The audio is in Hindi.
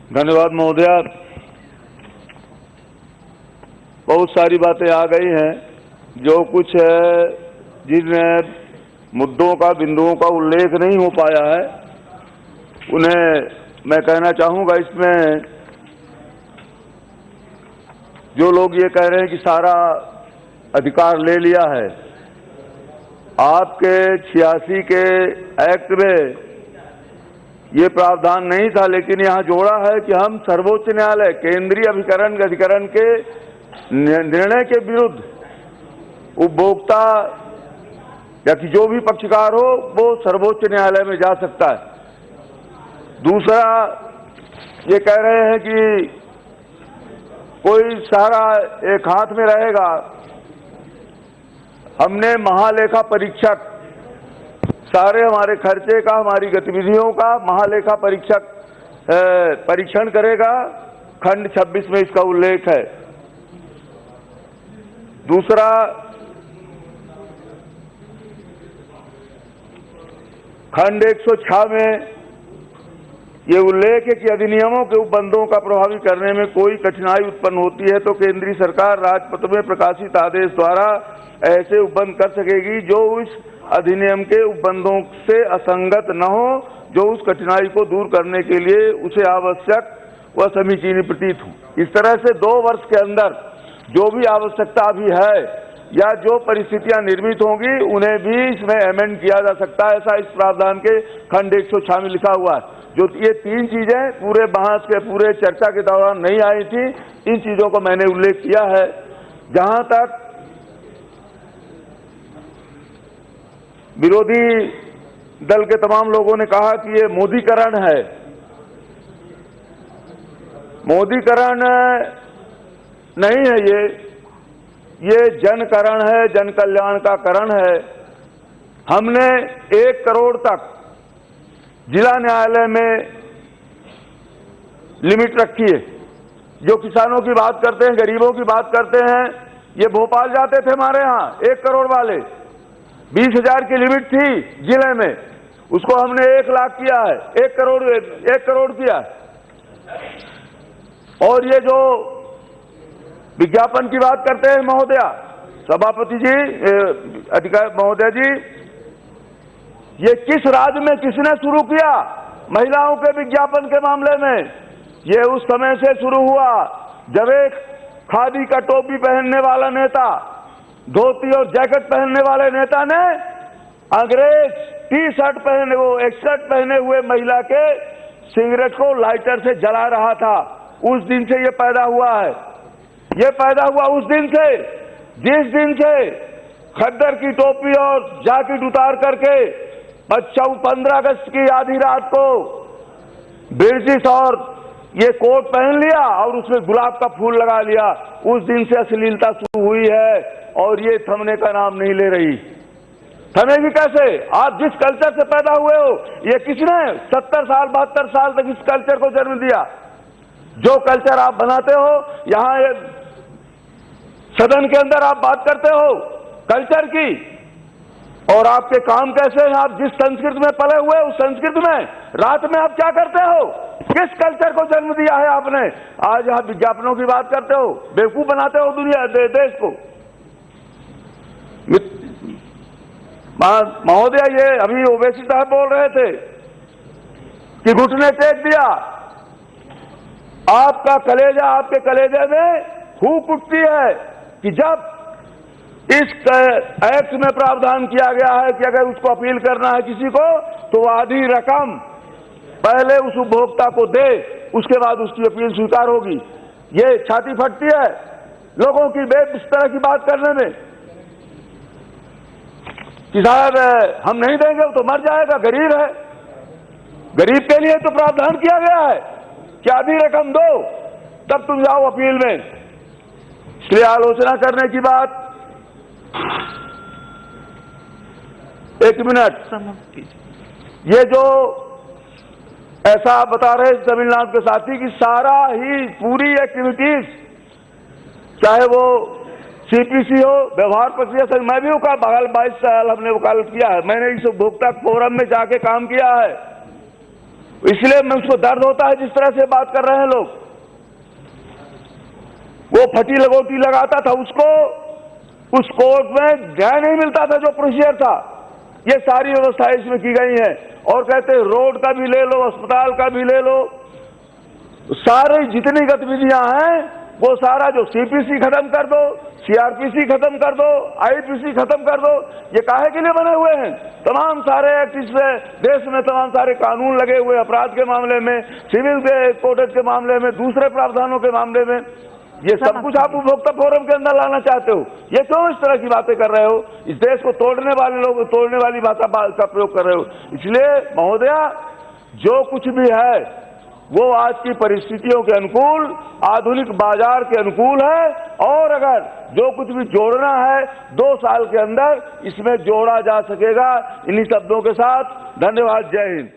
धन्यवाद महोदय। बहुत सारी बातें आ गई हैं। जो कुछ है, जिन मुद्दों का, बिंदुओं का उल्लेख नहीं हो पाया है, उन्हें मैं कहना चाहूँगा। इसमें जो लोग ये कह रहे हैं कि सारा अधिकार ले लिया है, आपके 86 के एक्ट में ये प्रावधान नहीं था, लेकिन यहाँ जोड़ा है कि हम सर्वोच्च न्यायालय केंद्रीय अधिकरण के निर्णय के विरुद्ध उपभोक्ता या कि जो भी पक्षकार हो वो सर्वोच्च न्यायालय में जा सकता है। दूसरा, ये कह रहे हैं कि कोई सारा एक हाथ में रहेगा। हमने महालेखा परीक्षक, सारे हमारे खर्चे का, हमारी गतिविधियों का महालेखा परीक्षक परीक्षण करेगा। खंड 26 में इसका उल्लेख है। दूसरा, खंड 106 में ये उल्लेख है कि अधिनियमों के उपबंधों का प्रभावी करने में कोई कठिनाई उत्पन्न होती है तो केंद्रीय सरकार राजपत्र में प्रकाशित आदेश द्वारा ऐसे उपबंध कर सकेगी जो उस अधिनियम के उपबंधों से असंगत न हो, जो उस कठिनाई को दूर करने के लिए उसे आवश्यक व समीचीन प्रतीत हो। इस तरह से 2 वर्ष के अंदर जो भी आवश्यकता भी है या जो परिस्थितियां निर्मित होंगी उन्हें भी इसमें अमेंड किया जा सकता है। ऐसा इस प्रावधान के खंड 106 में लिखा हुआ है। जो ये 3 चीजें पूरे बहस के, पूरे चर्चा के दौरान नहीं आई थी, इन चीजों को मैंने उल्लेख किया है। जहां तक विरोधी दल के तमाम लोगों ने कहा कि ये मोदीकरण है, मोदीकरण नहीं है, ये जनकरण है, जन कल्याण का करण है। हमने 1 करोड़ तक जिला न्यायालय में लिमिट रखी है। जो किसानों की बात करते हैं, गरीबों की बात करते हैं, ये भोपाल जाते थे हमारे यहाँ 1 करोड़ वाले, 20,000 की लिमिट थी जिले में, उसको हमने 1 लाख किया है, 1 करोड़ किया है। और ये जो विज्ञापन की बात करते हैं महोदया, सभापति जी, अधिकारी महोदय जी, ये किस राज्य में किसने शुरू किया महिलाओं के विज्ञापन के मामले में? ये उस समय से शुरू हुआ जब एक खादी का टोपी पहनने वाला नेता, धोती और जैकेट पहनने वाले नेता ने अंग्रेज टी-शर्ट पहने, वो एक शर्ट पहने हुए महिला के सिगरेट को लाइटर से जला रहा था। उस दिन से ये पैदा हुआ है। ये पैदा हुआ उस दिन से जिस दिन से खद्दर की टोपी और जैकेट उतार करके 15 अगस्त की आधी रात को ब्रिटिश और ये कोट पहन लिया और उसमें गुलाब का फूल लगा लिया। उस दिन से अश्लीलता शुरू हुई है और ये थमने का नाम नहीं ले रही। थमेगी कैसे? आप जिस कल्चर से पैदा हुए हो, ये किसने 70 साल 72 साल तक इस कल्चर को जन्म दिया? जो कल्चर आप बनाते हो, यहाँ सदन के अंदर आप बात करते हो कल्चर की, और आपके काम कैसे हैं? आप जिस संस्कृति में पले हुए उस संस्कृति में रात में आप क्या करते हो? किस कल्चर को जन्म दिया है आपने? आज आप विज्ञापनों की बात करते हो, बेवकूफ बनाते हो दुनिया देश को। महोदय, ये अभी ओवैसी साहब बोल रहे थे कि घुटने टेक दिया। आपका कलेजा, आपके कलेजे में फूंक उठती है कि जब इस एक्ट में प्रावधान किया गया है कि अगर उसको अपील करना है किसी को तो आधी रकम पहले उस उपभोक्ता को दे, उसके बाद उसकी अपील स्वीकार होगी। ये छाती फटती है लोगों की इस तरह की बात करने में कि साहब हम नहीं देंगे तो मर जाएगा, गरीब है। गरीब के लिए तो प्रावधान किया गया है कि आधी रकम दो तब तुम जाओ अपील में। इसलिए आलोचना करने की बात, 1 मिनट, ये जो ऐसा आप बता रहे तमिलनाडु के साथी कि सारा ही पूरी एक्टिविटीज, चाहे वो सीपीसी हो, व्यवहार प्रक्रिया से, मैं भी 22 साल हमने वकालत किया है, मैंने इस उपभोक्ता फोरम में जाके काम किया है। इसलिए मैं उसको दर्द होता है जिस तरह से बात कर रहे हैं लोग। वो फटी लगोटी लगाता था, उसको उस कोर्ट में न्याय नहीं मिलता था जो प्रोसीजर था। ये सारी व्यवस्थाएं इसमें की गई हैं। और कहते हैं रोड का भी ले लो, अस्पताल का भी ले लो, सारी जितनी गतिविधियां हैं वो सारा जो सीपीसी खत्म कर दो, सीआरपीसी खत्म कर दो, आईपीसी खत्म कर दो। ये काहे के लिए बने हुए हैं? तमाम सारे एक्ट इसमें देश में तमाम सारे कानून लगे हुए, अपराध के मामले में, सिविल के कोड के मामले में, दूसरे प्रावधानों के मामले में। ये सब कुछ आप उपभोक्ता फोरम के अंदर लाना चाहते हो। ये क्यों इस तरह की बातें कर रहे हो? इस देश को तोड़ने वाले लोग तोड़ने वाली भाषा का प्रयोग कर रहे हो। इसलिए महोदया, जो कुछ भी है वो आज की परिस्थितियों के अनुकूल, आधुनिक बाजार के अनुकूल है। और अगर जो कुछ भी जोड़ना है 2 साल के अंदर इसमें जोड़ा जा सकेगा। इन्हीं शब्दों के साथ धन्यवाद। जय हिंद।